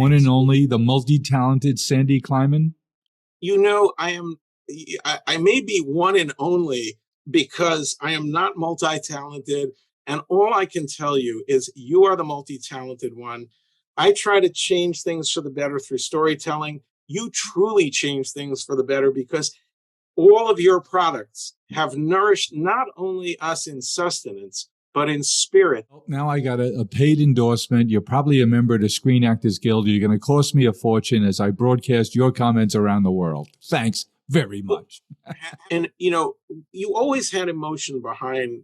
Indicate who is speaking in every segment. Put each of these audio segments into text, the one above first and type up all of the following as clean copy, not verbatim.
Speaker 1: one and only, the multi-talented Sandy Climan?
Speaker 2: I may be one and only because I am not multi-talented. And all I can tell you is you are the multi-talented one. I try to change things for the better through storytelling. You truly change things for the better because all of your products have nourished not only us in sustenance, but in spirit.
Speaker 1: Now I got a paid endorsement. You're probably a member of the Screen Actors Guild. You're going to cost me a fortune as I broadcast your comments around the world. Thanks very much.
Speaker 2: And, you always had emotion behind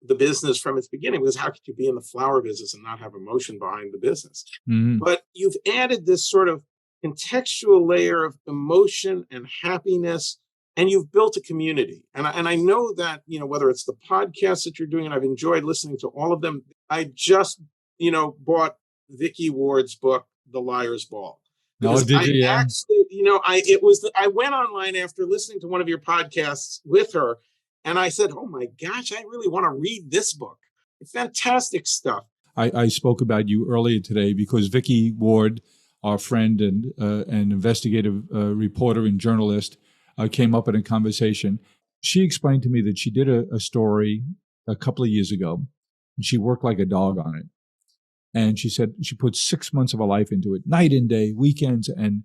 Speaker 2: the business from its beginning, because how could you be in the flower business and not have emotion behind the business?
Speaker 1: Mm-hmm.
Speaker 2: But you've added this sort of contextual layer of emotion and happiness, and you've built a community. And I know that, whether it's the podcast that you're doing, and I've enjoyed listening to all of them. I just, bought Vicky Ward's book, The Liar's Ball.
Speaker 1: Oh, did you? Yeah.
Speaker 2: Actually, I went online after listening to one of your podcasts with her, and I said, oh my gosh, I really want to read this book. It's fantastic stuff.
Speaker 1: I spoke about you earlier today because Vicky Ward, our friend and an investigative reporter and journalist, came up in a conversation. She explained to me that she did a story a couple of years ago, and she worked like a dog on it. And she said she put 6 months of her life into it, night and day, weekends, and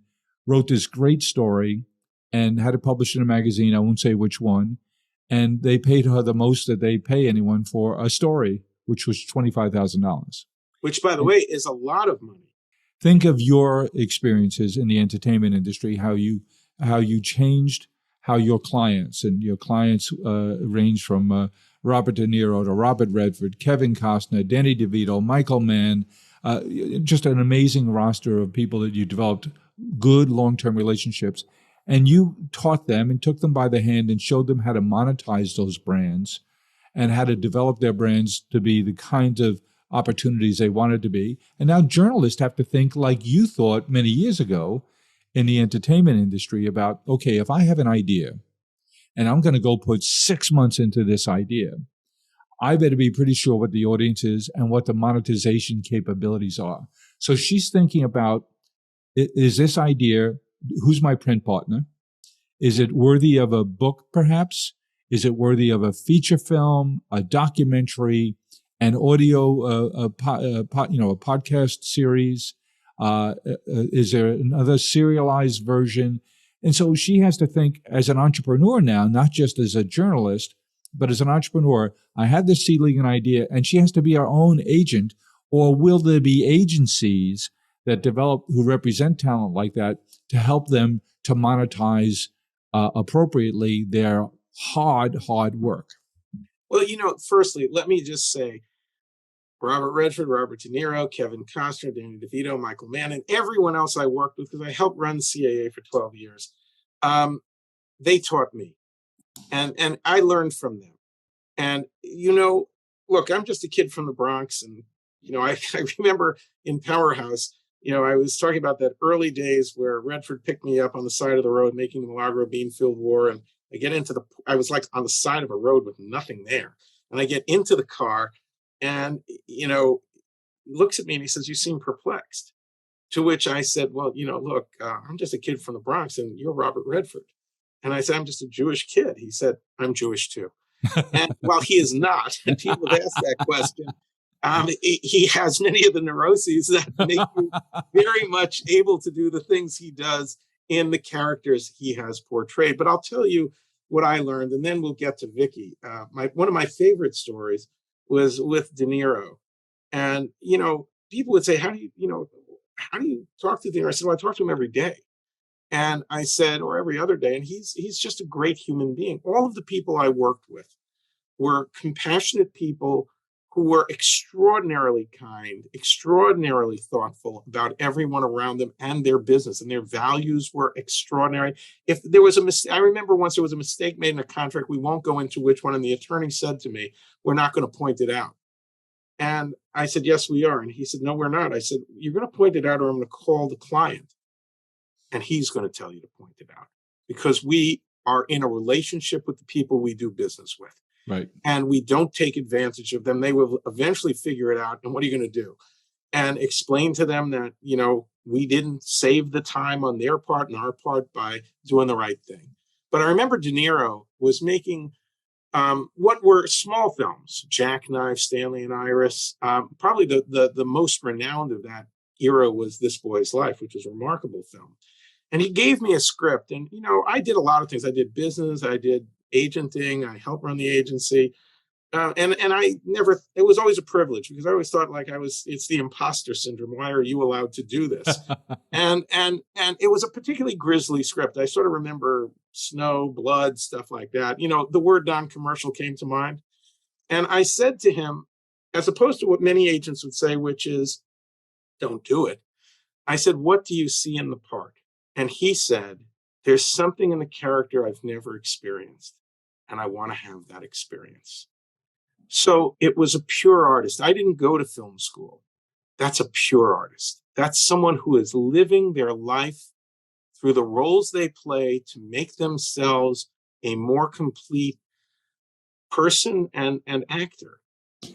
Speaker 1: wrote this great story and had it published in a magazine. I won't say which one. And they paid her the most that they pay anyone for a story, which was $25,000.
Speaker 2: Which, by the way, is a lot of money.
Speaker 1: Think of your experiences in the entertainment industry, how you changed how your clients range from Robert De Niro to Robert Redford, Kevin Costner, Danny DeVito, Michael Mann, just an amazing roster of people that you developed good long-term relationships. And you taught them and took them by the hand and showed them how to monetize those brands and how to develop their brands to be the kinds of opportunities they wanted to be. And now journalists have to think like you thought many years ago in the entertainment industry about, okay, if I have an idea and I'm going to go put 6 months into this idea, I better be pretty sure what the audience is and what the monetization capabilities are. So she's thinking about, is this idea, who's my print partner? Is it worthy of a book, perhaps? Is it worthy of a feature film, a documentary, an audio, a podcast series? Is there another serialized version? And so she has to think as an entrepreneur now, not just as a journalist, but as an entrepreneur. I had this seedling idea, and she has to be her own agent, or will there be agencies that develop who represent talent like that to help them to monetize appropriately their hard work?
Speaker 2: Well, firstly, let me just say, Robert Redford, Robert De Niro, Kevin Costner, Danny DeVito, Michael Mann, and everyone else I worked with, because I helped run CAA for 12 years, they taught me, and I learned from them. And, look, I'm just a kid from the Bronx, and, I remember in Powerhouse, I was talking about that early days where Redford picked me up on the side of the road making the Milagro Beanfield War, and I was like on the side of a road with nothing there. And I get into the car, and, looks at me and he says, "You seem perplexed." To which I said, "Well, look, I'm just a kid from the Bronx and you're Robert Redford." And I said, "I'm just a Jewish kid." He said, "I'm Jewish too." And while he is not, and people have asked that question, he has many of the neuroses that make you very much able to do the things he does in the characters he has portrayed. But I'll tell you what I learned, and then we'll get to Vicky. One of my favorite stories was with De Niro. And, people would say, how do you talk to De Niro? I said, well, I talk to him every day. And I said, or every other day. And he's just a great human being. All of the people I worked with were compassionate people who were extraordinarily kind, extraordinarily thoughtful about everyone around them and their business, and their values were extraordinary. If there was a mistake, I remember once there was a mistake made in a contract, we won't go into which one, and the attorney said to me, "We're not going to point it out." And I said, "Yes, we are." And he said, "No, we're not." I said, "You're going to point it out, or I'm going to call the client, and he's going to tell you to point it out, because we are in a relationship with the people we do business with.
Speaker 1: Right.
Speaker 2: And we don't take advantage of them. They will eventually figure it out. And what are you going to do? And explain to them that, we didn't save the time on their part and our part by doing the right thing. But I remember De Niro was making what were small films, Jackknife, Stanley and Iris. Probably the most renowned of that era was This Boy's Life, which was a remarkable film. And he gave me a script. And, I did a lot of things. I did business, I did agenting, I helped run the agency. And I never, it was always a privilege because I always thought it's the imposter syndrome. Why are you allowed to do this? and it was a particularly grisly script. I sort of remember snow, blood, stuff like that. The word non-commercial came to mind. And I said to him, as opposed to what many agents would say, which is, don't do it. I said, what do you see in the part? And he said, there's something in the character I've never experienced, and I want to have that experience. So it was a pure artist. I didn't go to film school. That's a pure artist. That's someone who is living their life through the roles they play to make themselves a more complete person and actor.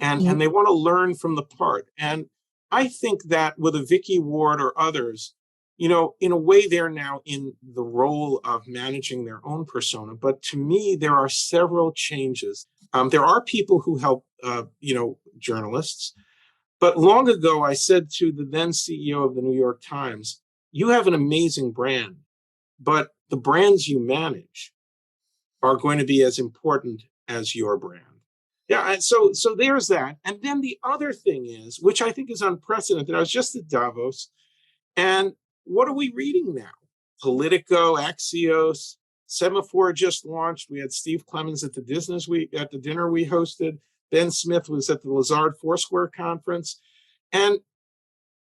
Speaker 2: And they want to learn from the part. And I think that with a Vicky Ward or others, in a way, they're now in the role of managing their own persona. But to me, there are several changes. There are people who help, journalists. But long ago, I said to the then CEO of the New York Times, you have an amazing brand, but the brands you manage are going to be as important as your brand. Yeah, so there's that. And then the other thing is, which I think is unprecedented, I was just at Davos, and what are we reading now? Politico, Axios, Semaphore just launched. We had Steve Clemens at the dinner we hosted. Ben Smith was at the Lazard Foursquare conference. And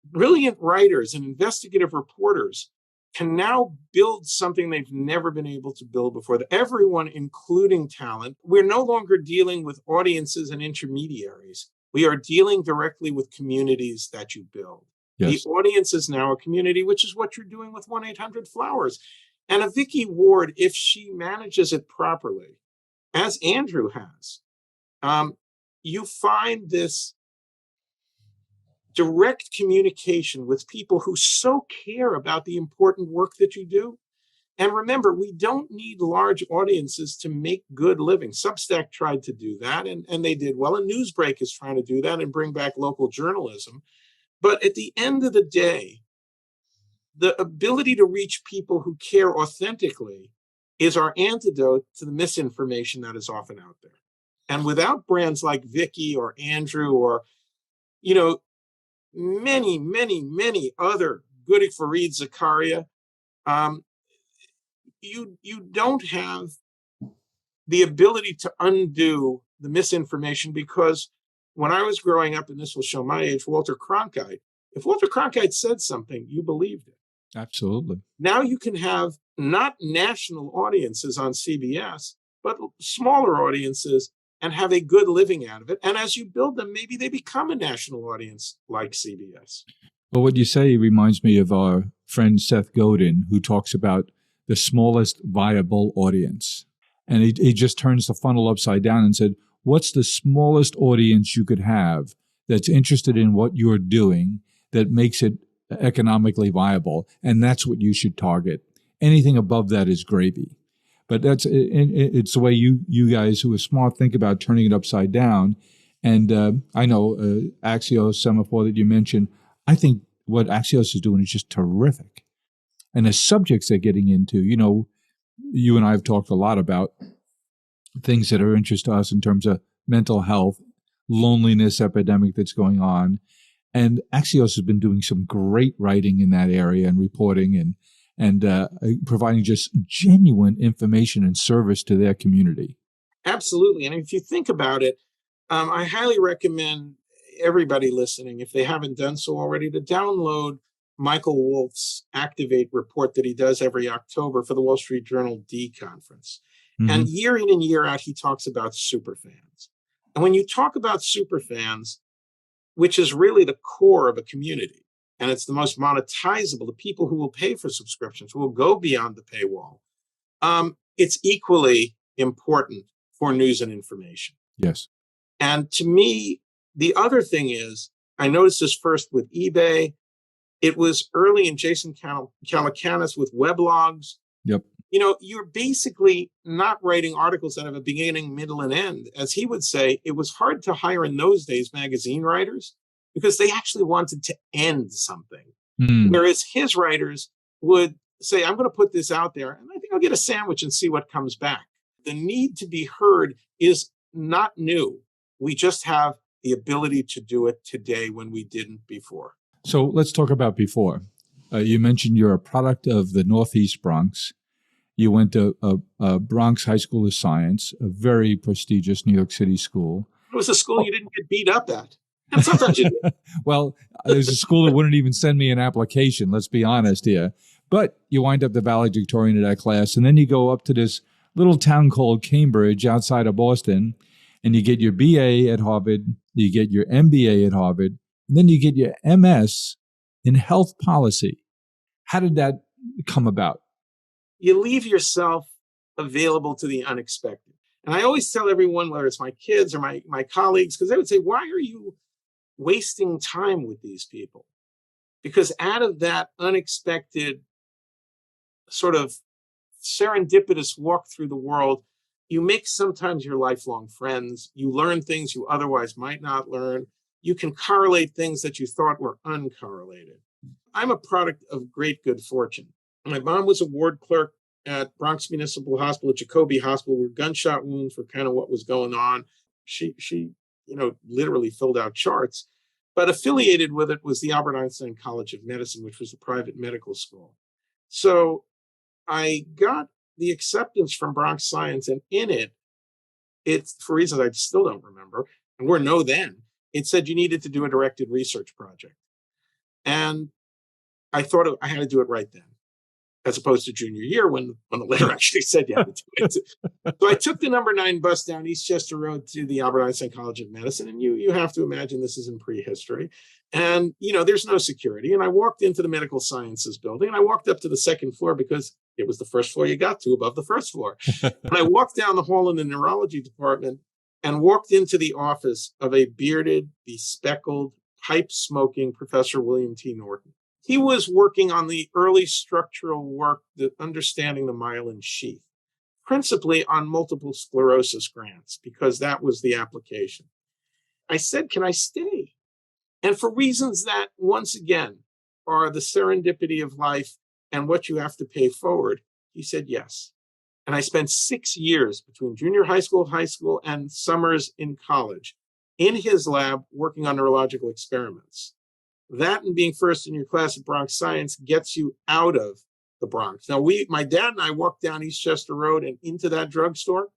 Speaker 2: brilliant writers and investigative reporters can now build something they've never been able to build before. Everyone, including talent, we're no longer dealing with audiences and intermediaries. We are dealing directly with communities that you build. Yes. The audience is now a community, which is what you're doing with 1-800-Flowers. And a Vicky Ward, if she manages it properly, as Andrew has, you find this direct communication with people who so care about the important work that you do. And remember, we don't need large audiences to make good living. Substack tried to do that, and they did well. And Newsbreak is trying to do that and bring back local journalism. But at the end of the day, the ability to reach people who care authentically is our antidote to the misinformation that is often out there. And without brands like Vicky or Andrew or, many, many, many other, good Fareed Zakaria, you don't have the ability to undo the misinformation, because when I was growing up, and this will show my age, Walter Cronkite, if Walter Cronkite said something, you believed it.
Speaker 1: Absolutely.
Speaker 2: Now you can have not national audiences on CBS, but smaller audiences, and have a good living out of it. And as you build them, maybe they become a national audience like CBS.
Speaker 1: Well, what you say reminds me of our friend Seth Godin, who talks about the smallest viable audience. And he just turns the funnel upside down and said, what's the smallest audience you could have that's interested in what you're doing that makes it economically viable? And that's what you should target. Anything above that is gravy. But it's the way you guys who are smart think about turning it upside down. And I know Axios, Semaphore that you mentioned, I think what Axios is doing is just terrific. And the subjects they're getting into, you and I have talked a lot about things that are of interest to us in terms of mental health, loneliness epidemic that's going on. And Axios has been doing some great writing in that area and reporting and providing just genuine information and service to their community.
Speaker 2: Absolutely. And if you think about it, I highly recommend everybody listening, if they haven't done so already, to download Michael Wolff's Activate report that he does every October for the Wall Street Journal D conference. Mm-hmm. And year in and year out, he talks about superfans. And when you talk about superfans, which is really the core of a community, and it's the most monetizable, the people who will pay for subscriptions, who will go beyond the paywall, it's equally important for news and information.
Speaker 1: Yes.
Speaker 2: And to me, the other thing is, I noticed this first with eBay, It was early in Jason Calacanis with weblogs.
Speaker 1: Yep.
Speaker 2: You're basically not writing articles that have a beginning, middle, and end. As he would say, it was hard to hire in those days magazine writers because they actually wanted to end something. Whereas his writers would say, I'm going to put this out there and I think I'll get a sandwich and see what comes back. The need to be heard is not new. We just have the ability to do it today when we didn't before.
Speaker 1: So let's talk about before. You mentioned you're a product of the Northeast Bronx. You went to Bronx High School of Science, a very prestigious New York City school.
Speaker 2: It was a school you didn't get beat up at. And sometimes you did.
Speaker 1: Well, there's a school that wouldn't even send me an application, let's be honest here. But you wind up the valedictorian of that class, and then you go up to this little town called Cambridge outside of Boston, and you get your BA at Harvard, you get your MBA at Harvard, and then you get your MS in health policy. How did that come about?
Speaker 2: You leave yourself available to the unexpected. And I always tell everyone, whether it's my kids or my colleagues, because they would say, why are you wasting time with these people? Because out of that unexpected sort of serendipitous walk through the world, you make sometimes your lifelong friends. You learn things you otherwise might not learn. You can correlate things that you thought were uncorrelated. I'm a product of great good fortune. My mom was a ward clerk at Bronx Municipal Hospital, at Jacoby Hospital, where gunshot wounds were kind of what was going on. She literally filled out charts, but affiliated with it was the Albert Einstein College of Medicine, which was a private medical school. So I got the acceptance from Bronx Science, and in it, it's for reasons I still don't remember, and we're no then, it said you needed to do a directed research project. And I thought I had to do it right then, as opposed to junior year when the letter actually said you had to do it. So I took the number 9 bus down Eastchester Road to the Albert Einstein College of Medicine. And you have to imagine this is in prehistory. And, there's no security. And I walked into the medical sciences building, and I walked up to the second floor because it was the first floor you got to above the first floor. And I walked down the hall in the neurology department and walked into the office of a bearded, bespectacled, pipe-smoking Professor William T. Norton. He was working on the early structural work, understanding the myelin sheath, principally on multiple sclerosis grants, because that was the application. I said, can I stay? And for reasons that, once again, are the serendipity of life and what you have to pay forward, he said yes. And I spent 6 years between junior high school, and summers in college in his lab working on neurological experiments. That and being first in your class at Bronx Science gets you out of the Bronx. Now, my dad and I walked down Eastchester Road and into that drugstore.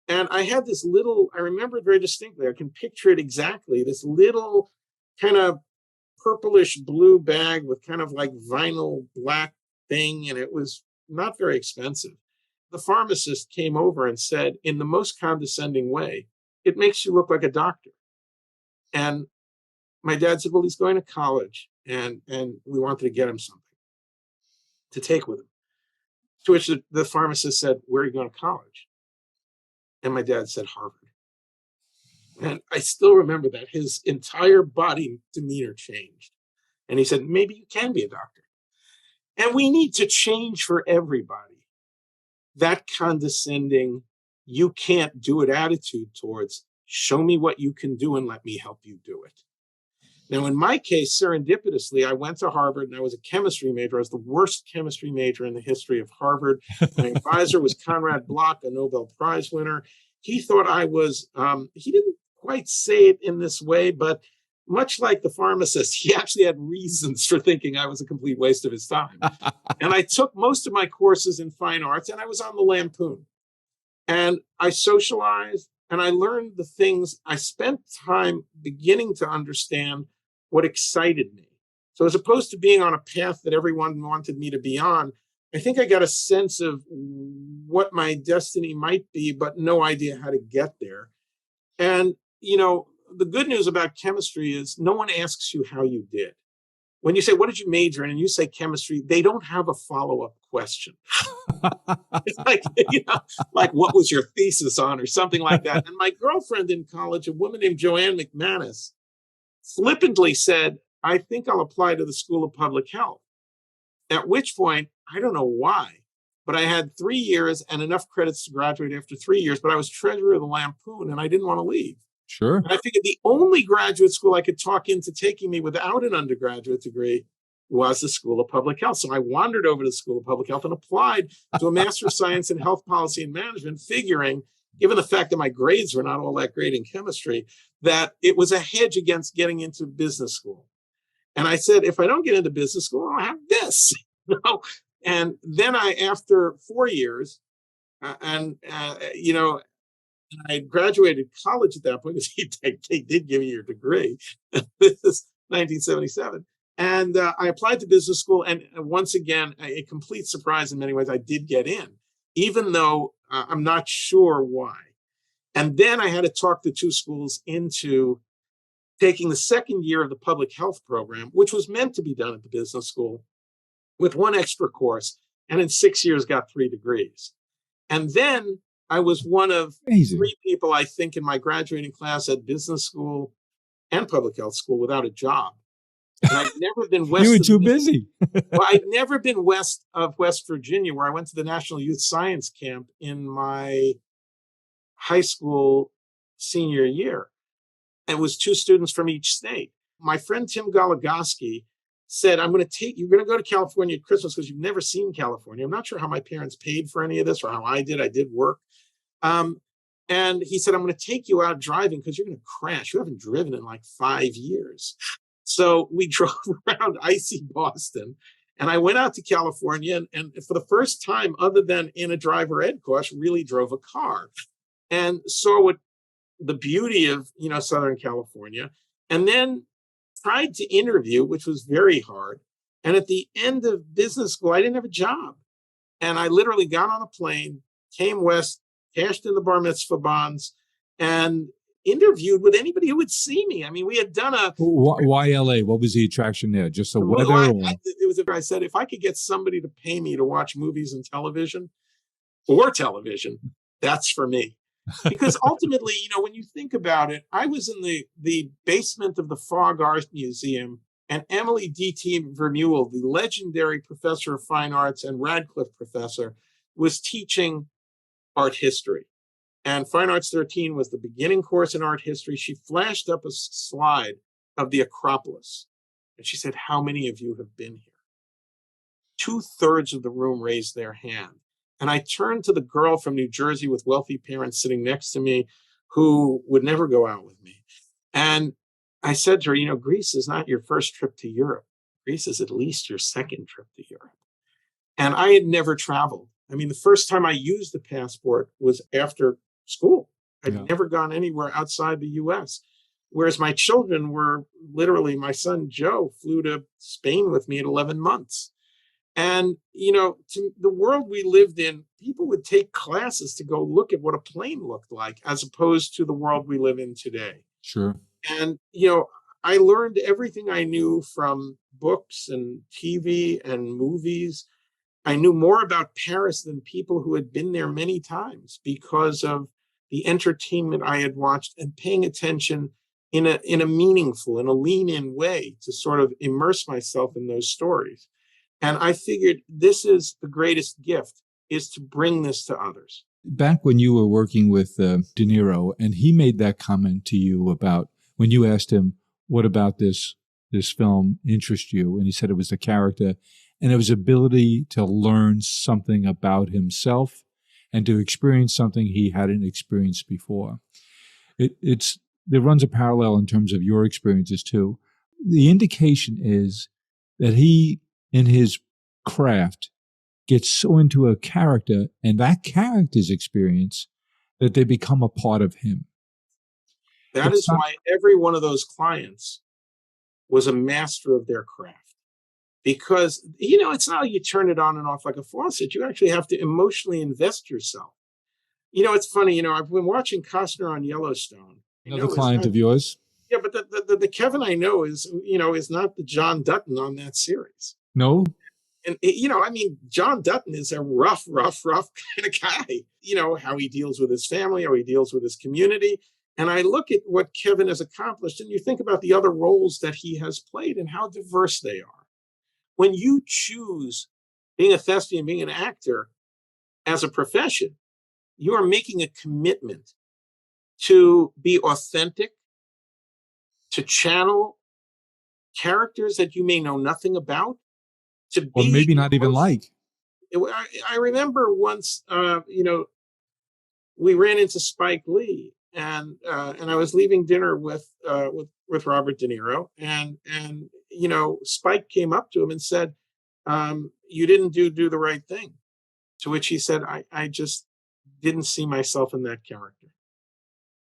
Speaker 2: And I had this little, I remember it very distinctly. I can picture it exactly. This little kind of purplish blue bag with kind of like vinyl black thing. And it was not very expensive. The pharmacist came over and said, in the most condescending way, it makes you look like a doctor. And my dad said, well, he's going to college, and we wanted to get him something to take with him. To which the pharmacist said, where are you going to college? And my dad said, Harvard. And I still remember that. His entire body demeanor changed. And he said, maybe you can be a doctor. And we need to change for everybody that condescending, you can't do it attitude towards, show me what you can do and let me help you do it. Now, in my case, serendipitously, I went to Harvard and I was a chemistry major. I was the worst chemistry major in the history of Harvard. My advisor was Conrad Bloch, a Nobel Prize winner. He thought I was, he didn't quite say it in this way, but much like the pharmacist, he actually had reasons for thinking I was a complete waste of his time. And I took most of my courses in fine arts, and I was on the Lampoon. And I socialized, and I learned the things. I spent time beginning to understand what excited me. So as opposed to being on a path that everyone wanted me to be on, I think I got a sense of what my destiny might be, but no idea how to get there. And, the good news about chemistry is no one asks you how you did. When you say, what did you major in? And you say chemistry, they don't have a follow-up question. It's like, what was your thesis on or something like that? And my girlfriend in college, a woman named Joanne McManus, flippantly said, I think I'll apply to the School of Public Health. At which point, I don't know why, but I had 3 years and enough credits to graduate after 3 years, but I was treasurer of the Lampoon and I didn't want to leave.
Speaker 1: Sure.
Speaker 2: And I figured the only graduate school I could talk into taking me without an undergraduate degree was the School of Public Health. So I wandered over to the School of Public Health and applied to a Master of Science in Health Policy and Management, figuring, given the fact that my grades were not all that great in chemistry, that it was a hedge against getting into business school. And I said, if I don't get into business school, I'll have this. And then after 4 years, I graduated college at that point because they did give you your degree. This is 1977. And I applied to business school. And once again, a complete surprise in many ways, I did get in, even though I'm not sure why. And then I had to talk the two schools into taking the second year of the public health program, which was meant to be done at the business school, with one extra course. And in 6 years, got 3 degrees. And then I was one of 3 people, I think, in my graduating class at business school and public health school without a job. And I've never been west.
Speaker 1: You were too busy.
Speaker 2: Well, I'd never been west of West Virginia, where I went to the National Youth Science Camp in my high school senior year. And it was 2 students from each state. My friend Tim Goligoski said, you're going to go to California at Christmas because you've never seen California. I'm not sure how my parents paid for any of this or how I did. I did work. And he said, I'm going to take you out driving because you're going to crash. You haven't driven in like 5 years. So we drove around icy Boston, and I went out to California and for the first time, other than in a driver ed course, really drove a car and saw what the beauty of, Southern California, and then tried to interview, which was very hard. And at the end of business school, I didn't have a job. And I literally got on a plane, came west, cashed in the bar mitzvah bonds, and interviewed with anybody who would see me. I mean, we had done
Speaker 1: Why LA? What was the attraction there? Just the weather?
Speaker 2: I said, if I could get somebody to pay me to watch movies and television, that's for me. Because ultimately, when you think about it, I was in the basement of the Fogg Art Museum, and Emily D.T. Vermeulen, the legendary professor of fine arts and Radcliffe professor, was teaching art history. And Fine Arts 13 was the beginning course in art history. She flashed up a slide of the Acropolis. And she said, how many of you have been here? 2/3 of the room raised their hand. And I turned to the girl from New Jersey with wealthy parents sitting next to me who would never go out with me. And I said to her, Greece is not your first trip to Europe. Greece is at least your second trip to Europe. And I had never traveled. I mean, the first time I used the passport was after school. I'd never gone anywhere outside the US. Whereas my children were literally, my son Joe flew to Spain with me at 11 months. And, to the world we lived in, people would take classes to go look at what a plane looked like, as opposed to the world we live in today.
Speaker 1: Sure.
Speaker 2: And, I learned everything I knew from books and TV and movies. I knew more about Paris than people who had been there many times because of the entertainment I had watched and paying attention in a meaningful, in a lean-in way to sort of immerse myself in those stories. And I figured this is the greatest gift, is to bring this to others.
Speaker 1: Back when you were working with De Niro, and he made that comment to you about when you asked him, what about this film interests you? And he said it was the character and it was ability to learn something about himself and to experience something he hadn't experienced before. There runs a parallel in terms of your experiences too. The indication is that he, in his craft, gets so into a character and that character's experience that they become a part of him.
Speaker 2: That is why every one of those clients was a master of their craft. Because, it's not like you turn it on and off like a faucet. You actually have to emotionally invest yourself. It's funny, I've been watching Costner on Yellowstone.
Speaker 1: Another client of yours?
Speaker 2: Yeah, but the Kevin I know is not the John Dutton on that series.
Speaker 1: No?
Speaker 2: And, John Dutton is a rough kind of guy. How he deals with his family, how he deals with his community. And I look at what Kevin has accomplished, and you think about the other roles that he has played and how diverse they are. When you choose being a thespian, being an actor as a profession, you are making a commitment to be authentic, to channel characters that you may know nothing about, to
Speaker 1: Or
Speaker 2: be
Speaker 1: maybe not even like.
Speaker 2: I remember once, we ran into Spike Lee, and I was leaving dinner with Robert De Niro, and Spike came up to him and said, "You didn't do the right thing." To which he said, "I just didn't see myself in that character."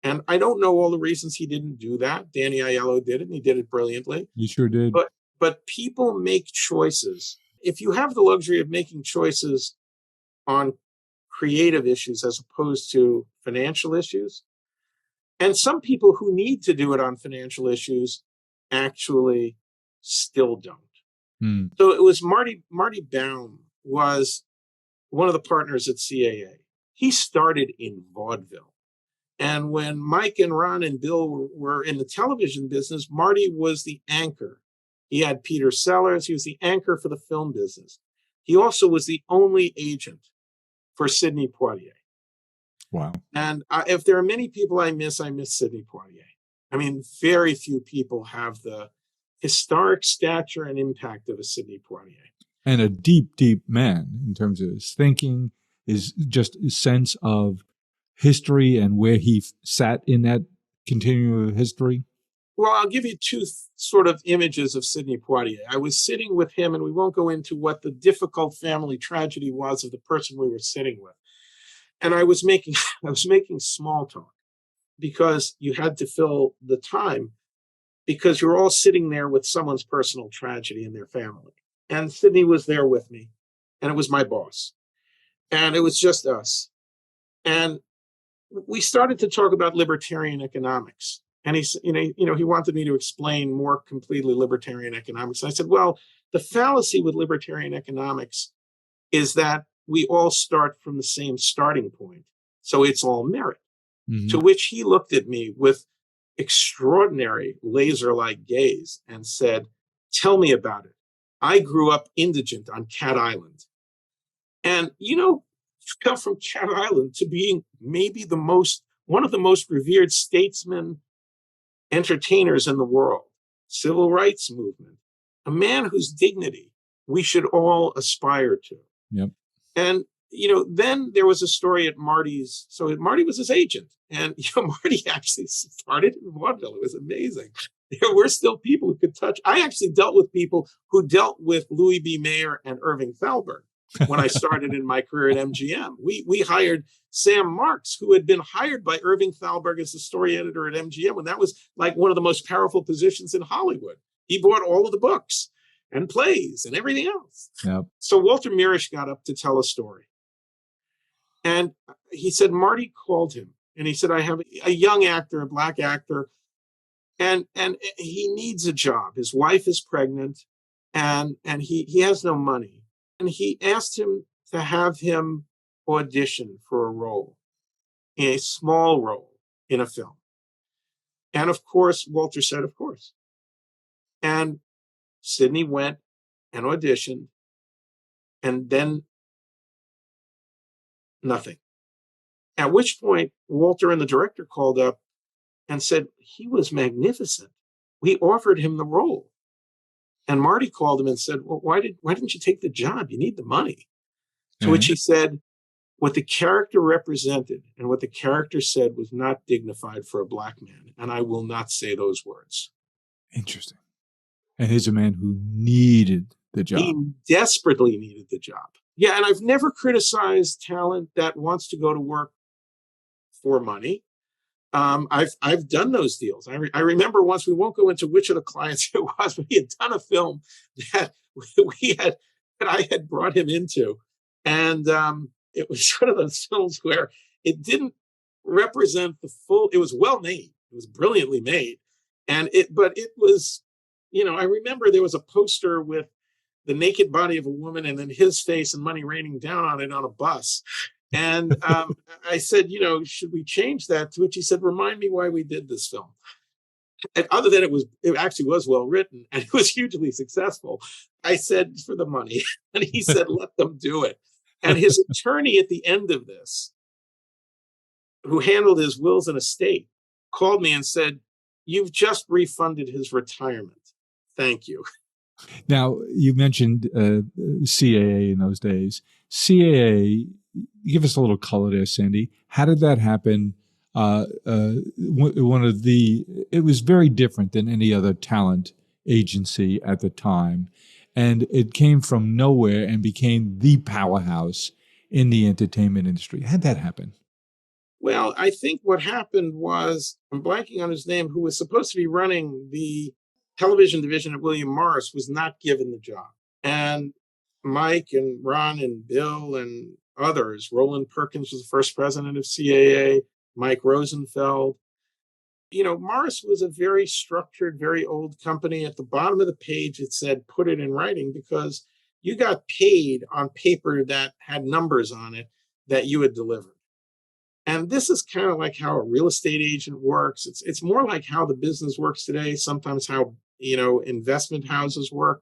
Speaker 2: And I don't know all the reasons he didn't do that. Danny Aiello did it, and he did it brilliantly.
Speaker 1: You sure did.
Speaker 2: But people make choices. If you have the luxury of making choices on creative issues as opposed to financial issues, and some people who need to do it on financial issues actually still don't. So it was Marty Baum was one of the partners at CAA. He started in vaudeville. And when Mike and Ron and Bill were in the television business, Marty was the anchor. He had Peter Sellers. He was the anchor for the film business. He also was the only agent for Sidney Poitier.
Speaker 1: Wow.
Speaker 2: And if there are many people I miss Sidney Poitier. I mean, very few people have the historic stature and impact of a Sidney Poitier.
Speaker 1: And a deep, deep man in terms of his thinking, his sense of history and where he sat in that continuum of history.
Speaker 2: Well, I'll give you two sort of images of Sidney Poitier. I was sitting with him, and we won't go into what the difficult family tragedy was of the person we were sitting with. And I was making small talk because you had to fill the time because you're all sitting there with someone's personal tragedy in their family. And Sidney was there with me, and it was my boss, and it was just us. And we started to talk about libertarian economics. And he wanted me to explain more completely libertarian economics. And I said, well, the fallacy with libertarian economics is that we all start from the same starting point. So it's all merit. Mm-hmm. To which he looked at me with extraordinary laser-like gaze and said, tell me about it. I grew up indigent on Cat Island. And, come from Cat Island to being maybe one of the most revered statesmen, entertainers in the world, civil rights movement, a man whose dignity we should all aspire to.
Speaker 1: Yep.
Speaker 2: And, then there was a story at Marty's. So Marty was his agent. And, Marty actually started in vaudeville. It was amazing. There were still people who could touch. I actually dealt with people who dealt with Louis B. Mayer and Irving Thalberg. When I started in my career at MGM, we hired Sam Marks, who had been hired by Irving Thalberg as the story editor at MGM, and that was like one of the most powerful positions in Hollywood. He bought all of the books and plays and everything else.
Speaker 1: Yep.
Speaker 2: So Walter Mirisch got up to tell a story, and he said Marty called him, and he said, "I have a young actor, a black actor, and he needs a job. His wife is pregnant, and he has no money." And he asked him to have him audition for a role, a small role in a film. And of course, Walter said, of course. And Sidney went and auditioned, and then nothing. At which point, Walter and the director called up and said, he was magnificent. We offered him the role. And Marty called him and said, well, why didn't you take the job? You need the money. To which he said, what the character represented and what the character said was not dignified for a black man. And I will not say those words.
Speaker 1: Interesting. And he's a man who needed the job.
Speaker 2: He desperately needed the job. Yeah, and I've never criticized talent that wants to go to work for money. I've done those deals. I remember once, we won't go into which of the clients it was, but he had done a film that I had brought him into. And it was one of those films where it didn't represent the full, it was well made. It was brilliantly made. But it was, I remember there was a poster with the naked body of a woman and then his face and money raining down on it on a bus. And I said, should we change that? To which he said, remind me why we did this film. And other than it actually was well written and it was hugely successful. I said, for the money. And he said, let them do it. And his attorney at the end of this, who handled his wills and estate, called me and said, you've just refunded his retirement. Thank you.
Speaker 1: Now, you mentioned CAA in those days. CAA, give us a little color there, Sandy. How did that happen? It was very different than any other talent agency at the time. And it came from nowhere and became the powerhouse in the entertainment industry. How'd that happen?
Speaker 2: Well, I think what happened was, I'm blanking on his name, who was supposed to be running the television division at William Morris, was not given the job. And Mike and Ron and Bill and others, Roland Perkins was the first president of CAA, Mike Rosenfeld. Morris was a very structured, very old company. At the bottom of the page, it said, put it in writing, because you got paid on paper that had numbers on it that you had delivered. And this is kind of like how a real estate agent works. It's more like how the business works today, sometimes how, investment houses work.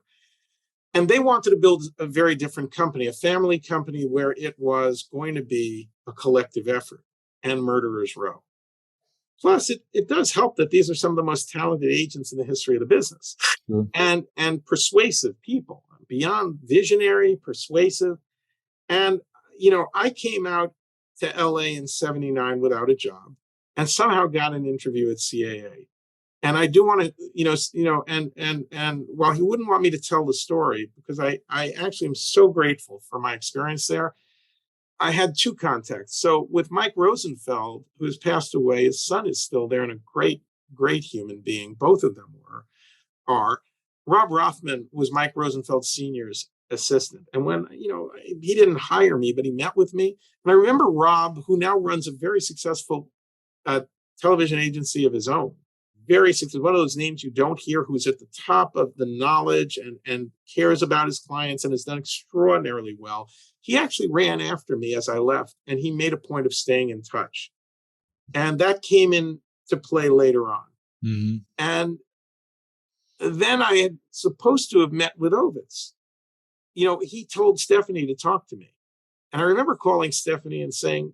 Speaker 2: And they wanted to build a very different company, a family company where it was going to be a collective effort and murderers row. Plus, it does help that these are some of the most talented agents in the history of the business. Sure. and persuasive people, beyond visionary, persuasive. And, I came out to LA in 79 without a job and somehow got an interview at CAA. And I do want to, and while he wouldn't want me to tell the story, because I actually am so grateful for my experience there, I had two contacts. So with Mike Rosenfeld, who has passed away, his son is still there and a great, great human being. Both of them are. Rob Rothman was Mike Rosenfeld Sr.'s assistant. And when, he didn't hire me, but he met with me. And I remember Rob, who now runs a very successful television agency of his own, very successful, one of those names you don't hear, who's at the top of the knowledge and cares about his clients and has done extraordinarily well. He actually ran after me as I left, and he made a point of staying in touch. And that came into play later on. Mm-hmm. And then I had supposed to have met with Ovitz. He told Stephanie to talk to me. And I remember calling Stephanie and saying,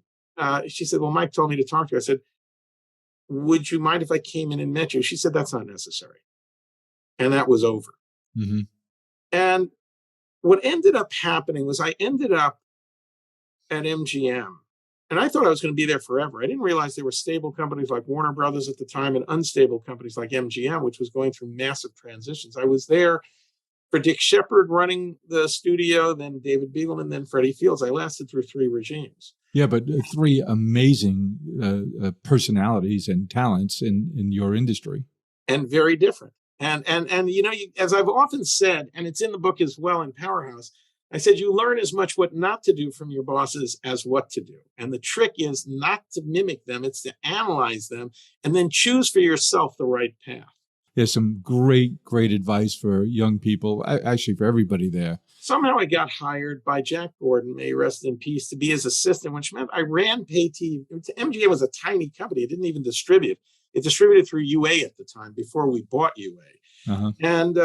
Speaker 2: she said, well, Mike told me to talk to you. I said, would you mind if I came in and met you? She said, that's not necessary. And that was over. Mm-hmm. And what ended up happening was I ended up at MGM. And I thought I was going to be there forever. I didn't realize there were stable companies like Warner Brothers at the time and unstable companies like MGM, which was going through massive transitions. I was there for Dick Shepard running the studio, then David Beagleman, then Freddie Fields. I lasted through three regimes.
Speaker 1: Yeah, but three amazing personalities and talents in your industry.
Speaker 2: And very different. And as I've often said, and it's in the book as well in Powerhouse, I said, you learn as much what not to do from your bosses as what to do. And the trick is not to mimic them. It's to analyze them and then choose for yourself the right path.
Speaker 1: There's some great advice for young people, actually for everybody there.
Speaker 2: Somehow I got hired by Jack Gordon, may he rest in peace, to be his assistant, which meant I ran pay TV. MGM was a tiny company. It didn't even distribute. It distributed through UA at the time before we bought UA. Uh-huh. And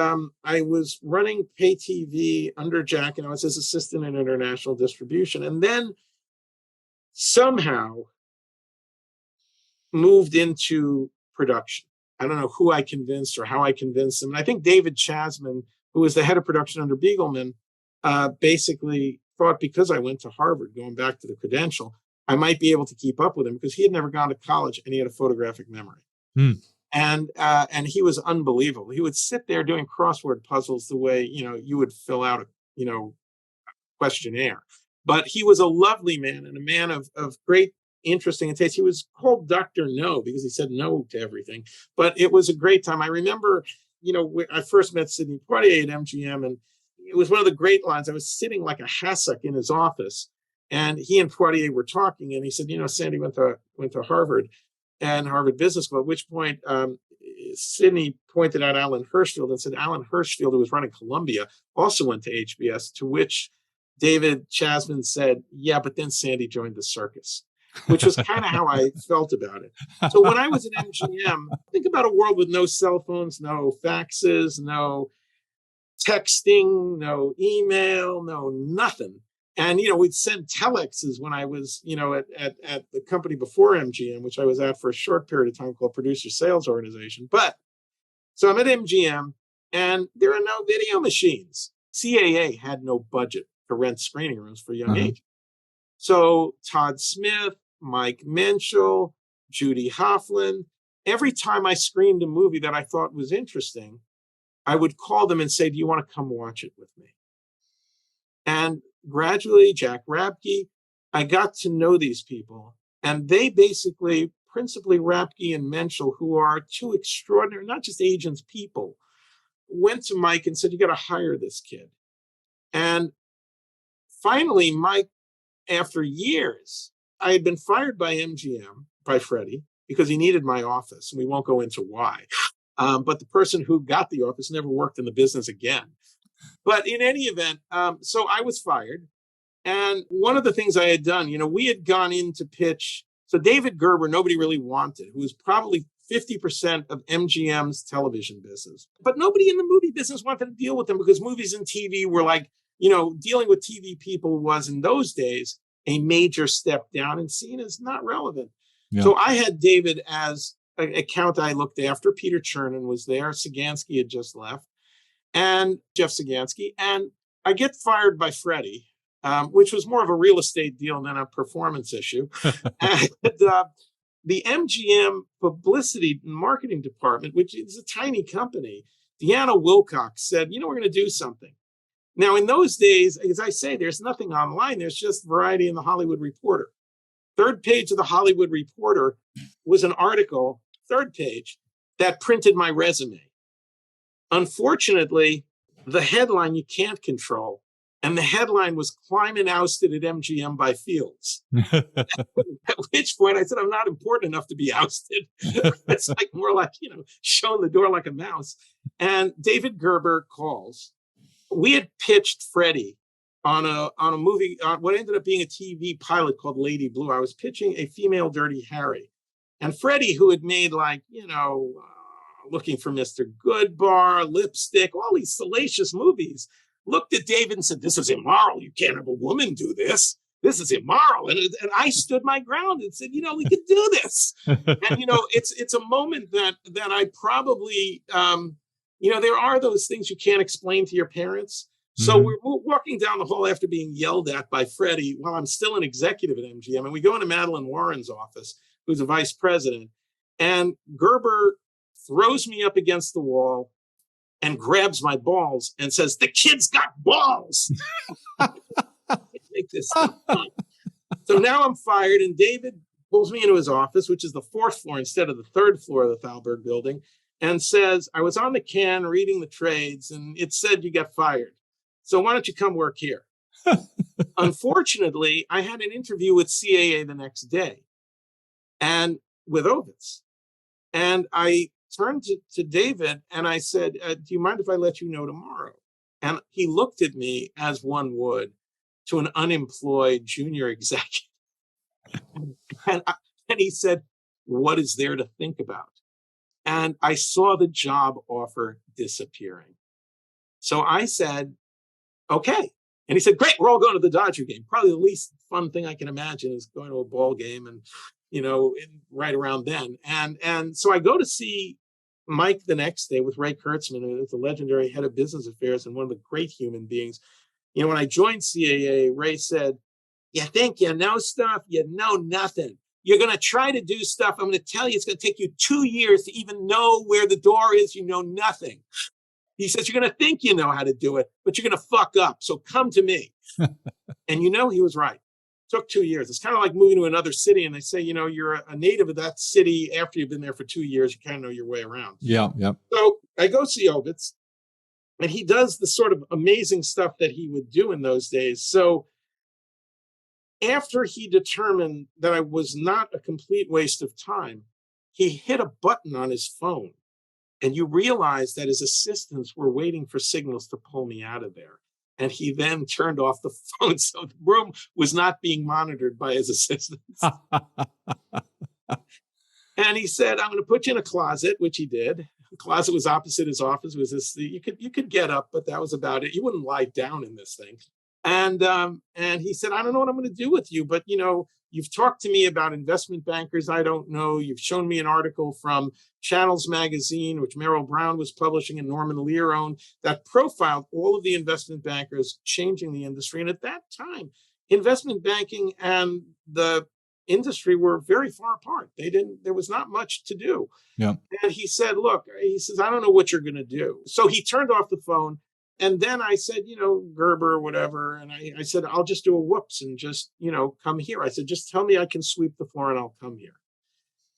Speaker 2: I was running pay TV under Jack, and I was his assistant in international distribution. And then somehow moved into production. I don't know who I convinced or how I convinced him. And I think David Chasman, who was the head of production under Beagleman, basically thought because I went to Harvard, going back to the credential, I might be able to keep up with him because he had never gone to college and he had a photographic memory. And he was unbelievable. He would sit there doing crossword puzzles the way, you would fill out a, questionnaire. But he was a lovely man and a man of great interesting and taste. He was called Dr. No because he said no to everything. But it was a great time. I remember, I first met Sidney Poitier at MGM, and it was one of the great lines. I was sitting like a hassock in his office, and he and Poitier were talking, and he said, Sandy went to Harvard and Harvard Business School, at which point Sidney pointed out Alan Hirschfield and said, Alan Hirschfield, who was running Columbia, also went to HBS, to which David Chasman said, yeah, but then Sandy joined the circus, which was kind of how I felt about it. So when I was at MGM, think about a world with no cell phones, no faxes, no texting, no email, no nothing. And, we'd send telexes when I was, at the company before MGM, which I was at for a short period of time, called Producer Sales Organization. But so I'm at MGM and there are no video machines. CAA had no budget to rent screening rooms for young agents. So Todd Smith, Mike Menschel, Judy Hoffman, every time I screened a movie that I thought was interesting, I would call them and say, do you want to come watch it with me? And gradually, Jack Rapke, I got to know these people. And they basically, principally Rapke and Menschel, who are two extraordinary, not just agents, people, went to Mike and said, you got to hire this kid. And finally, Mike, after years, I had been fired by MGM, by Freddie, because he needed my office. And we won't go into why. But the person who got the office never worked in the business again. But in any event, so I was fired. And one of the things I had done, we had gone in to pitch. So David Gerber, nobody really wanted, who was probably 50% of MGM's television business. But nobody in the movie business wanted to deal with them because movies and TV were like, dealing with TV people was in those days a major step down and seen as not relevant. Yeah. So I had David as an account I looked after. Peter Chernin was there. Sagansky had just left. And Jeff Sagansky. And I get fired by Freddie, which was more of a real estate deal than a performance issue. And the MGM publicity and marketing department, which is a tiny company, Deanna Wilcox said, we're going to do something. Now, in those days, as I say, there's nothing online. There's just Variety and the Hollywood Reporter. Third page of the Hollywood Reporter was an article, third page, that printed my resume. Unfortunately, the headline you can't control. And the headline was Climan ousted at MGM by Fields. At which point I said, I'm not important enough to be ousted. It's like more like, showing the door like a mouse. And David Gerber calls. We had pitched Freddie on a movie, what ended up being a TV pilot called Lady Blue. I was pitching a female Dirty Harry. And Freddie, who had made Looking for Mr. Goodbar, Lipstick, all these salacious movies, looked at David and said, this is immoral. You can't have a woman do this. This is immoral. And I stood my ground and said, we could do this. And, it's a moment that I probably, there are those things you can't explain to your parents. So we're walking down the hall after being yelled at by Freddie while I'm still an executive at MGM. And we go into Madeline Warren's office, who's a vice president. And Gerber throws me up against the wall and grabs my balls and says, the kid's got balls. Make this So now I'm fired, and David pulls me into his office, which is the fourth floor instead of the third floor of the Thalberg building, and says, I was on the can reading the trades, and it said you got fired. So why don't you come work here? Unfortunately, I had an interview with CAA the next day and with Ovitz. And I turned to David and I said, do you mind if I let you know tomorrow? And he looked at me as one would to an unemployed junior executive. and he said, what is there to think about? And I saw the job offer disappearing. So I said, okay. And he said, great, we're all going to the Dodger game. Probably the least fun thing I can imagine is going to a ball game and, right around then. And so I go to see Mike the next day with Ray Kurtzman, who is the legendary head of business affairs and one of the great human beings. When I joined CAA, Ray said, you think you know stuff? You know nothing. You're going to try to do stuff. I'm going to tell you, it's going to take you 2 years to even know where the door is. You know nothing. He says, you're going to think you know how to do it, but you're going to fuck up. So come to me. And he was right. It took 2 years. It's kind of like moving to another city. And they say, you're a native of that city. After you've been there for 2 years, you kind of know your way around.
Speaker 1: Yeah, yeah.
Speaker 2: So I go see Ovitz, and he does the sort of amazing stuff that he would do in those days. So after he determined that I was not a complete waste of time, he hit a button on his phone. And you realize that his assistants were waiting for signals to pull me out of there. And he then turned off the phone. So the room was not being monitored by his assistants. And he said, I'm going to put you in a closet, which he did. The closet was opposite his office. It was this, you could get up, but that was about it. You wouldn't lie down in this thing. And he said, I don't know what I'm going to do with you, but you've talked to me about investment bankers I don't know. You've shown me an article from Channels Magazine, which Merrill Brown was publishing and Norman Lear owned, that profiled all of the investment bankers changing the industry. And at that time, investment banking and the industry were very far apart. There was not much to do.
Speaker 1: Yeah.
Speaker 2: And he said, look, he says, I don't know what you're going to do. So he turned off the phone. And then I said, Gerber or whatever. And I said, I'll just do a whoops and just, come here. I said, just tell me I can sweep the floor and I'll come here.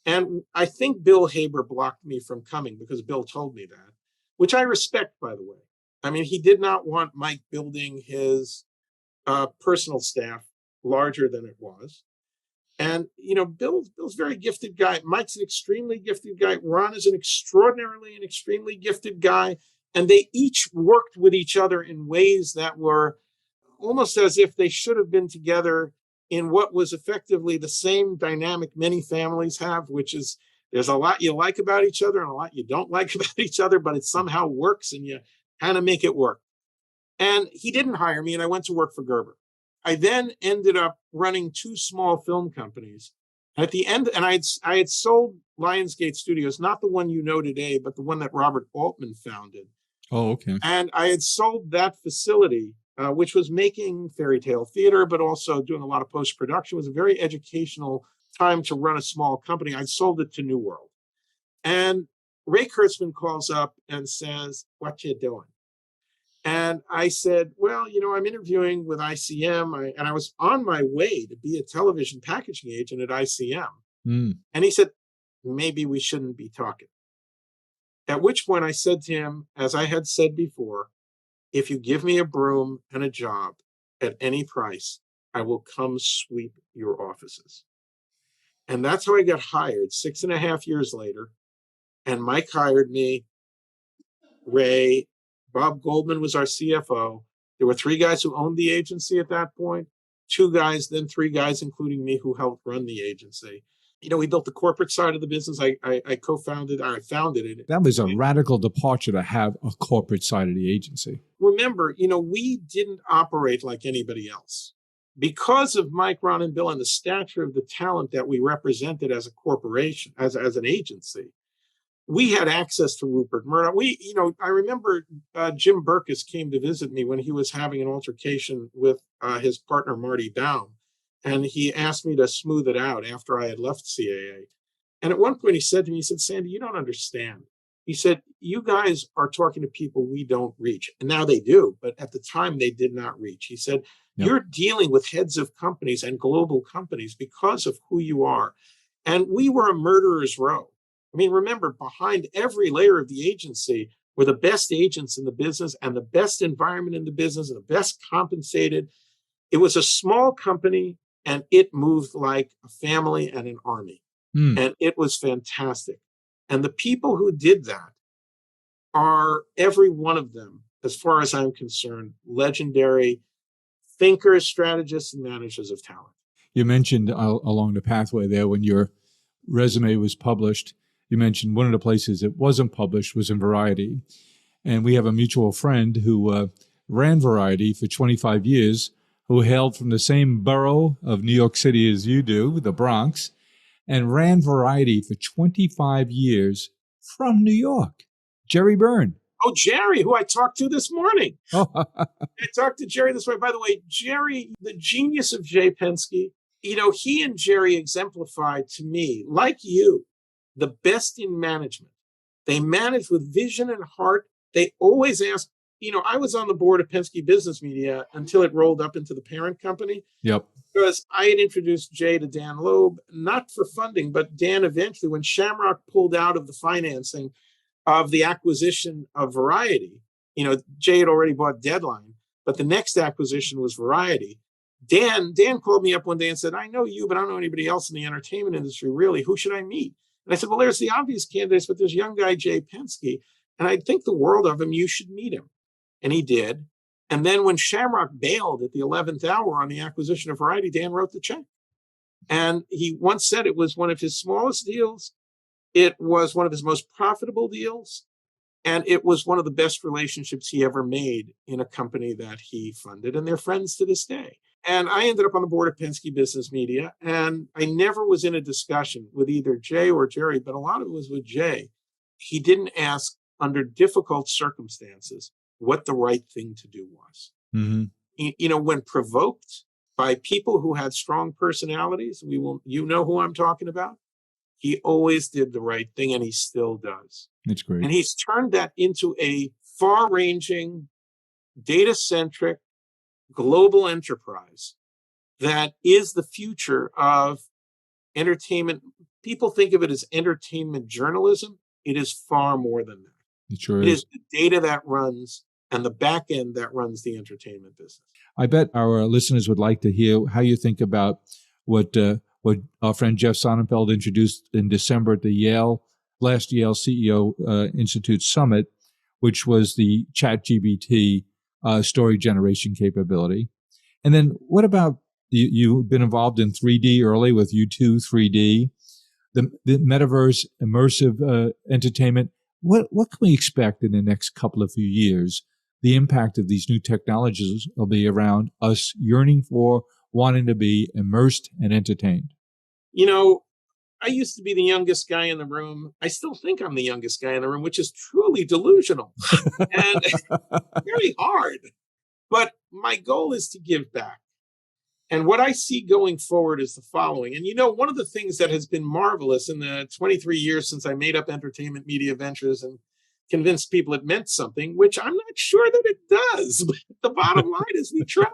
Speaker 2: And I think Bill Haber blocked me from coming because Bill told me that, which I respect, by the way. I mean, he did not want Mike building his personal staff larger than it was. And, Bill's a very gifted guy. Mike's an extremely gifted guy. Ron is an extremely gifted guy. And they each worked with each other in ways that were almost as if they should have been together in what was effectively the same dynamic many families have, which is there's a lot you like about each other and a lot you don't like about each other, but it somehow works and you kind of make it work. And he didn't hire me, and I went to work for Gerber. I then ended up running 2 small film companies. At the end, and I had sold Lionsgate Studios, not the one you know today, but the one that Robert Altman founded.
Speaker 1: Oh, okay.
Speaker 2: And I had sold that facility, which was making fairy tale theater, but also doing a lot of post-production. It was a very educational time to run a small company. I sold it to New World. And Ray Kurtzman calls up and says, what you doing? And I said, well, I'm interviewing with ICM. And I was on my way to be a television packaging agent at ICM.
Speaker 1: Mm.
Speaker 2: And he said, maybe we shouldn't be talking. At which point I said to him, as I had said before, if you give me a broom and a job at any price, I will come sweep your offices. And that's how I got hired 6.5 years later. And Mike hired me, Ray, Bob Goldman was our CFO. There were 3 guys who owned the agency at that point, 2 guys, then 3 guys, including me, who helped run the agency. We built the corporate side of the business. I co-founded, I founded it.
Speaker 1: That was a radical departure to have a corporate side of the agency.
Speaker 2: Remember, we didn't operate like anybody else. Because of Mike, Ron, and Bill and the stature of the talent that we represented as a corporation, as an agency, we had access to Rupert Murdoch. I remember Jim Berkus came to visit me when he was having an altercation with his partner, Marty Baum. And he asked me to smooth it out after I had left CAA. And at one point he said to me, Sandy, you don't understand. He said, you guys are talking to people we don't reach. And now they do, but at the time they did not reach. He said, you're dealing with heads of companies and global companies because of who you are. And we were a murderer's row. I mean, remember, behind every layer of the agency were the best agents in the business and the best environment in the business and the best compensated. It was a small company. And it moved like a family and an army. And it was fantastic. And the people who did that are, every one of them, as far as I'm concerned, legendary thinkers, strategists, and managers of talent.
Speaker 1: You mentioned along the pathway there when your resume was published, you mentioned one of the places it wasn't published was in Variety. And we have a mutual friend who ran Variety for 25 years, who hailed from the same borough of New York City as you do, the Bronx, and ran Variety for 25 years from New York. Jerry Byrne.
Speaker 2: Oh, Jerry, who I talked to this morning.
Speaker 1: Oh.
Speaker 2: I talked to Jerry this way. By the way, Jerry, the genius of Jay Penske, he and Jerry exemplified to me, like you, the best in management. They manage with vision and heart. They always ask, I was on the board of Penske Business Media until it rolled up into the parent company.
Speaker 1: Yep.
Speaker 2: Because I had introduced Jay to Dan Loeb, not for funding, but Dan eventually, when Shamrock pulled out of the financing of the acquisition of Variety, Jay had already bought Deadline, but the next acquisition was Variety. Dan called me up one day and said, I know you, but I don't know anybody else in the entertainment industry, really. Who should I meet? And I said, well, there's the obvious candidates, but there's young guy Jay Penske, and I think the world of him. You should meet him. And he did. And then when Shamrock bailed at the 11th hour on the acquisition of Variety, Dan wrote the check. And he once said it was one of his smallest deals. It was one of his most profitable deals. And it was one of the best relationships he ever made in a company that he funded. And they're friends to this day. And I ended up on the board of Penske Business Media. And I never was in a discussion with either Jay or Jerry, but a lot of it was with Jay. He didn't ask under difficult circumstances what the right thing to do was. Mm-hmm. When provoked by people who had strong personalities, you know who I'm talking about. He always did the right thing, and he still does.
Speaker 1: That's great.
Speaker 2: And he's turned that into a far-ranging, data-centric, global enterprise that is the future of entertainment. People think of it as entertainment journalism. It is far more than that.
Speaker 1: It sure
Speaker 2: is. It
Speaker 1: is
Speaker 2: the data that runs and the back end that runs the entertainment business.
Speaker 1: I bet our listeners would like to hear how you think about what our friend Jeff Sonnenfeld introduced in December at the last Yale CEO Institute Summit, which was the ChatGPT story generation capability. And then what about you've been involved in 3D early with U2 3D, the metaverse, immersive entertainment. What can we expect in the next couple of few years? The impact of these new technologies will be around us yearning for, wanting to be immersed and entertained.
Speaker 2: I used to be the youngest guy in the room. I still think I'm the youngest guy in the room, which is truly delusional and very hard. But my goal is to give back. And what I see going forward is the following. And one of the things that has been marvelous in the 23 years since I made up Entertainment Media Ventures and convinced people it meant something, which I'm not sure that it does. But the bottom line is we try.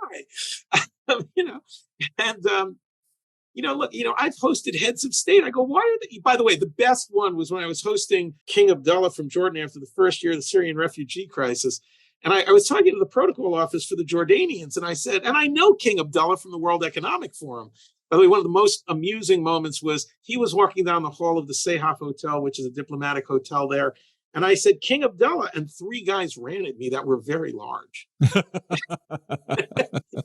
Speaker 2: Look, I've hosted heads of state. I go, why are they? By the way, the best one was when I was hosting King Abdullah from Jordan after the first year of the Syrian refugee crisis. And I was talking to the protocol office for the Jordanians, and I said, and I know King Abdullah from the World Economic Forum. By the way, one of the most amusing moments was he was walking down the hall of the Seyhaf Hotel, which is a diplomatic hotel there. And I said, King Abdullah, and three guys ran at me that were very large.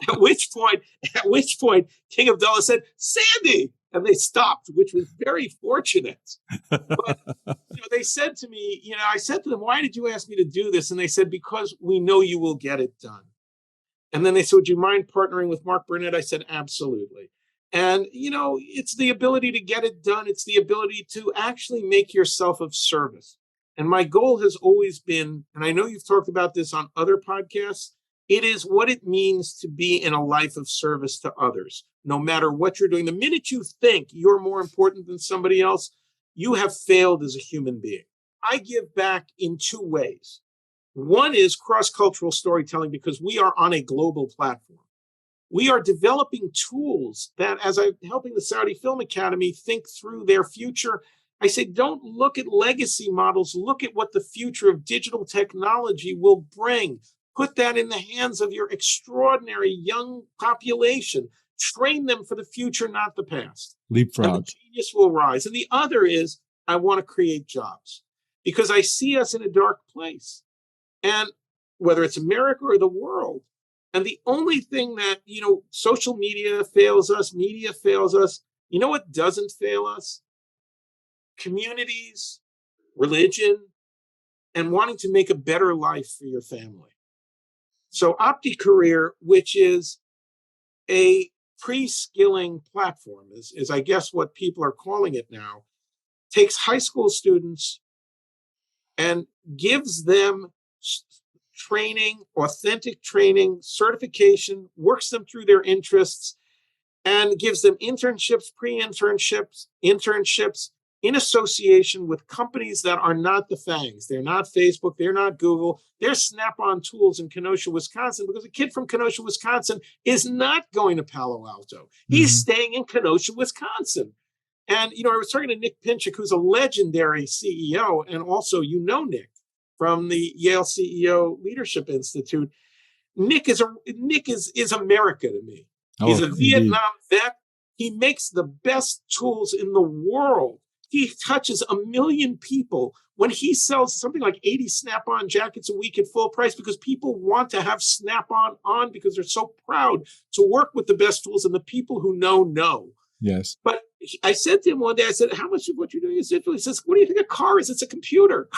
Speaker 2: At which point, King Abdullah said, Sandy, and they stopped, which was very fortunate. But they said to me, I said to them, why did you ask me to do this? And they said, because we know you will get it done. And then they said, would you mind partnering with Mark Burnett? I said, absolutely. And, it's the ability to get it done. It's the ability to actually make yourself of service. And my goal has always been, and I know you've talked about this on other podcasts, it is what it means to be in a life of service to others, no matter what you're doing. The minute you think you're more important than somebody else, you have failed as a human being. I give back in two ways. One is cross-cultural storytelling, because we are on a global platform. We are developing tools that, as I'm helping the Saudi Film Academy think through their future, I say, don't look at legacy models. Look at what the future of digital technology will bring. Put that in the hands of your extraordinary young population. Train them for the future, not the past.
Speaker 1: Leapfrog.
Speaker 2: And the genius will rise. And the other is, I want to create jobs, because I see us in a dark place. And whether it's America or the world, and the only thing that, social media fails us, media fails us. You know what doesn't fail us? Communities, religion, and wanting to make a better life for your family. So OptiCareer, which is a pre-skilling platform, is I guess what people are calling it now, takes high school students and gives them training, authentic training, certification, works them through their interests, and gives them internships, pre-internships, internships, in association with companies that are not the FANGs. They're not Facebook. They're not Google. They're Snap-on Tools in Kenosha, Wisconsin, because a kid from Kenosha, Wisconsin is not going to Palo Alto. He's staying in Kenosha, Wisconsin. And, I was talking to Nick Pinchuk, who's a legendary CEO, and also, Nick from the Yale CEO Leadership Institute. Nick is America to me. He's a Vietnam vet. He makes the best tools in the world He touches 1 million people when he sells something like 80 Snap-on jackets a week at full price, because people want to have Snap-on on because they're so proud to work with the best tools, and the people who know.
Speaker 1: Yes.
Speaker 2: But I said to him one day, I said, how much of what you're doing is digital? He says, what do you think a car is? It's a computer.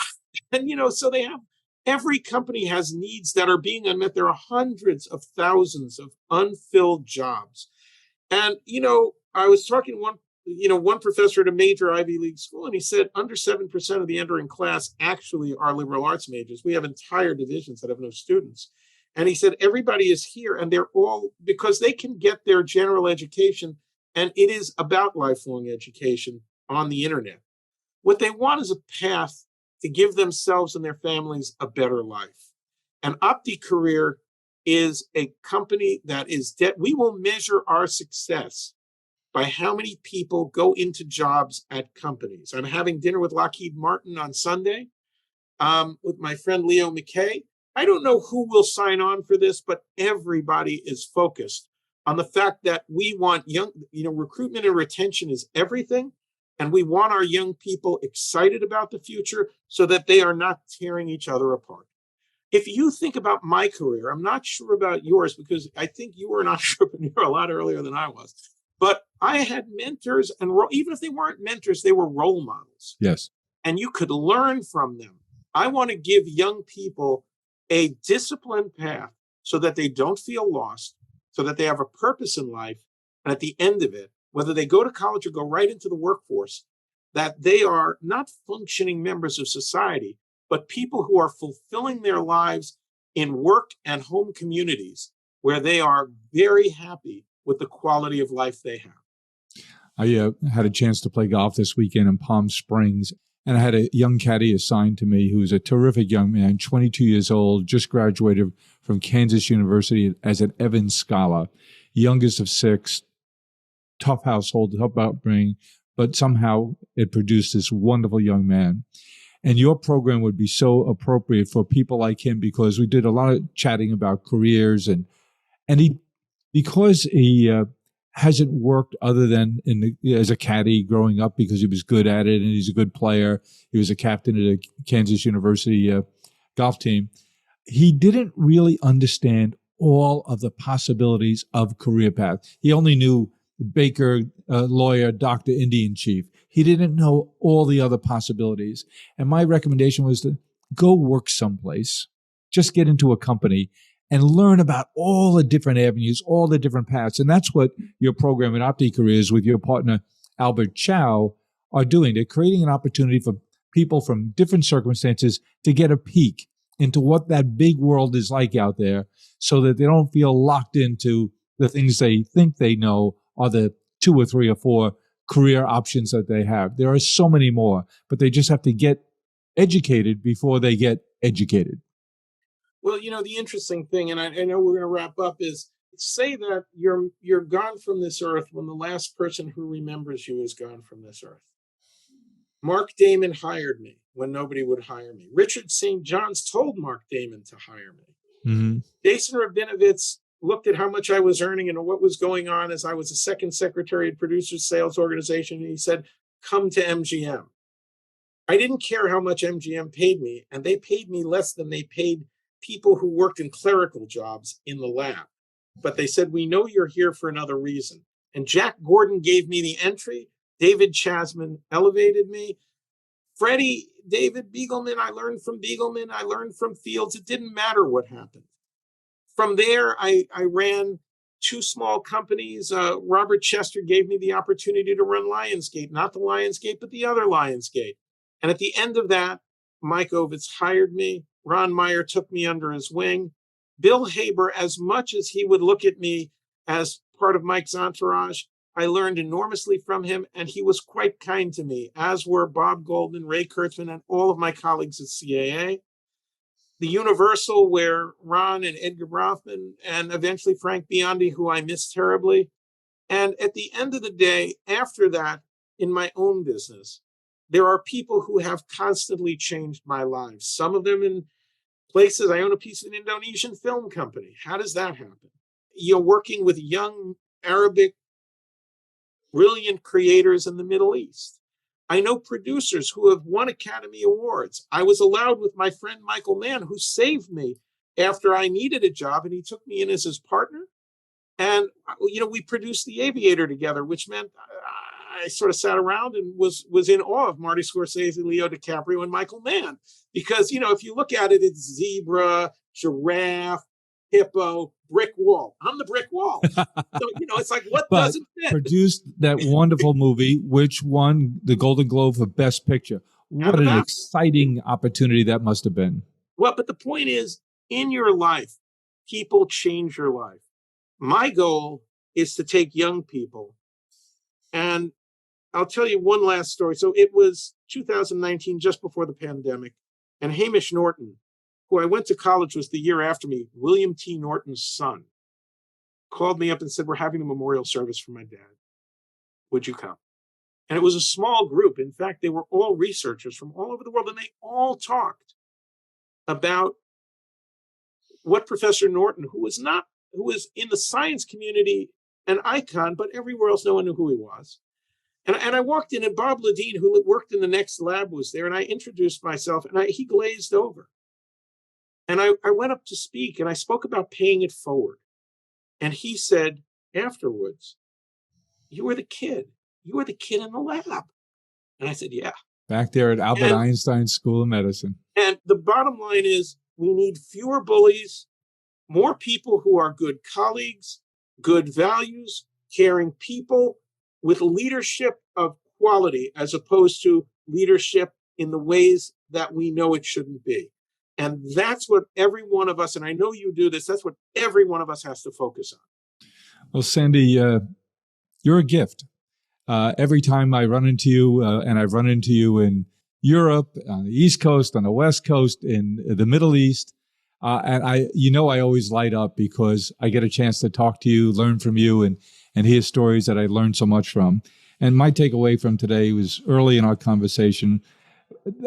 Speaker 2: And, so they have, every company has needs that are being unmet. There are hundreds of thousands of unfilled jobs. And, I was talking to one professor at a major Ivy League school, and he said under 7% of the entering class actually are liberal arts majors. We have entire divisions that have no students. And he said, everybody is here, and they're all, because they can get their general education, and it is about lifelong education on the internet. What they want is a path to give themselves and their families a better life. And OptiCareer is a company that is we will measure our success by how many people go into jobs at companies. I'm having dinner with Lockheed Martin on Sunday with my friend Leo McKay. I don't know who will sign on for this, but everybody is focused on the fact that we want recruitment and retention is everything. And we want our young people excited about the future so that they are not tearing each other apart. If you think about my career, I'm not sure about yours, because I think you were an entrepreneur a lot earlier than I was. But I had mentors, and even if they weren't mentors, they were role models.
Speaker 1: Yes.
Speaker 2: And you could learn from them. I want to give young people a disciplined path so that they don't feel lost, so that they have a purpose in life. And at the end of it, whether they go to college or go right into the workforce, that they are not functioning members of society, but people who are fulfilling their lives in work and home communities where they are very happy with the quality of life they have.
Speaker 1: I had a chance to play golf this weekend in Palm Springs, and I had a young caddy assigned to me who's a terrific young man, 22 years old, just graduated from Kansas University as an Evans Scholar, youngest of 6, tough household, tough upbringing, but somehow it produced this wonderful young man. And your program would be so appropriate for people like him, because we did a lot of chatting about careers, and because he hasn't worked other than as a caddy growing up, because he was good at it and he's a good player. He was a captain at a Kansas University golf team. He didn't really understand all of the possibilities of career path. He only knew baker, lawyer, doctor, Indian chief. He didn't know all the other possibilities. And my recommendation was to go work someplace, just get into a company and learn about all the different avenues, all the different paths. And that's what your program at OptiCareers with your partner, Albert Chow, are doing. They're creating an opportunity for people from different circumstances to get a peek into what that big world is like out there, so that they don't feel locked into the things they think they know are the 2 or 3 or 4 career options that they have. There are so many more, but they just have to get educated before they get educated.
Speaker 2: Well, the interesting thing, and I know we're going to wrap up, is say that you're gone from this earth when the last person who remembers you is gone from this earth. Mark Damon hired me when nobody would hire me. Richard St. John's told Mark Damon to hire me.
Speaker 1: Mm-hmm.
Speaker 2: Jason Rabinowitz looked at how much I was earning and what was going on as I was a second secretary at Producers Sales Organization, and he said, come to MGM. I didn't care how much MGM paid me, and they paid me less than they paid people who worked in clerical jobs in the lab. But they said, we know you're here for another reason. And Jack Gordon gave me the entry. David Chasman elevated me. David Beagleman, I learned from Beagleman. I learned from Fields. It didn't matter what happened. From there, I ran 2 small companies. Robert Chester gave me the opportunity to run Lionsgate, not the Lionsgate, but the other Lionsgate. And at the end of that, Mike Ovitz hired me. Ron Meyer took me under his wing. Bill Haber, as much as he would look at me as part of Mike's entourage, I learned enormously from him, and he was quite kind to me, as were Bob Goldman, Ray Kurtzman, and all of my colleagues at CAA. The Universal, where Ron and Edgar Brofman, and eventually Frank Biondi, who I miss terribly. And at the end of the day, after that, in my own business, there are people who have constantly changed my life. Some of them in places. I own a piece of an Indonesian film company. How does that happen? You're working with young Arabic, brilliant creators in the Middle East. I know producers who have won Academy Awards. I was allowed with my friend Michael Mann, who saved me after I needed a job, and he took me in as his partner. And, we produced The Aviator together, which meant I sort of sat around and was in awe of Marty Scorsese, Leo DiCaprio, and Michael Mann. Because, if you look at it, it's zebra, giraffe, hippo, brick wall. I'm the brick wall. So, it's like, what
Speaker 1: But
Speaker 2: doesn't fit?
Speaker 1: produced that wonderful movie, which won the Golden Globe for Best Picture. What an exciting opportunity that must have been.
Speaker 2: Well, but the point is, in your life, people change your life. My goal is to take young people, and I'll tell you one last story. So it was 2019, just before the pandemic, and Hamish Norton, who I went to college with the year after me, William T. Norton's son, called me up and said, we're having a memorial service for my dad. Would you come? And it was a small group. In fact, they were all researchers from all over the world, and they all talked about what Professor Norton, who was in the science community an icon, but everywhere else no one knew who he was. And I walked in, and Bob Ledeen, who worked in the next lab, was there, and I introduced myself, and he glazed over. And I went up to speak, and I spoke about paying it forward. And he said afterwards, you were the kid. You were the kid in the lab. And I said, yeah.
Speaker 1: Back there at Albert Einstein School of Medicine.
Speaker 2: And the bottom line is, we need fewer bullies, more people who are good colleagues, good values, caring people with leadership of quality, as opposed to leadership in the ways that we know it shouldn't be. And that's what every one of us, and I know you do this, that's what every one of us has to focus on.
Speaker 1: Well, Sandy, you're a gift. Every time I run into you, and I've run into you in Europe, on the East Coast, on the West Coast, in the Middle East, and I always light up because I get a chance to talk to you, learn from you, and hear stories that I learned so much from. And my takeaway from today was early in our conversation,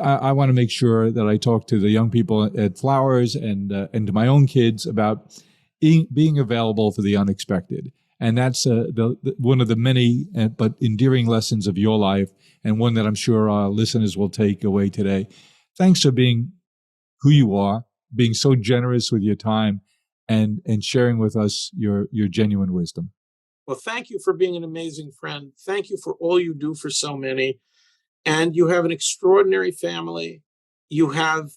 Speaker 1: I want to make sure that I talk to the young people at Flowers and to my own kids about being available for the unexpected. And that's one of the many but endearing lessons of your life, and one that I'm sure our listeners will take away today. Thanks for being who you are, being so generous with your time, and sharing with us your genuine wisdom.
Speaker 2: Well, thank you for being an amazing friend. Thank you for all you do for so many. And you have an extraordinary family. You have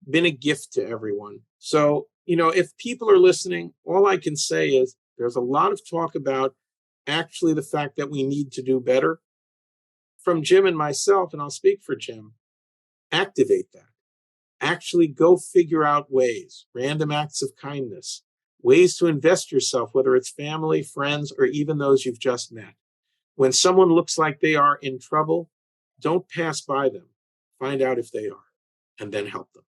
Speaker 2: been a gift to everyone. So, if people are listening, all I can say is there's a lot of talk about actually the fact that we need to do better. From Jim and myself, and I'll speak for Jim, activate that. Actually go figure out ways, random acts of kindness, ways to invest yourself, whether it's family, friends, or even those you've just met. When someone looks like they are in trouble, don't pass by them. Find out if they are, and then help them.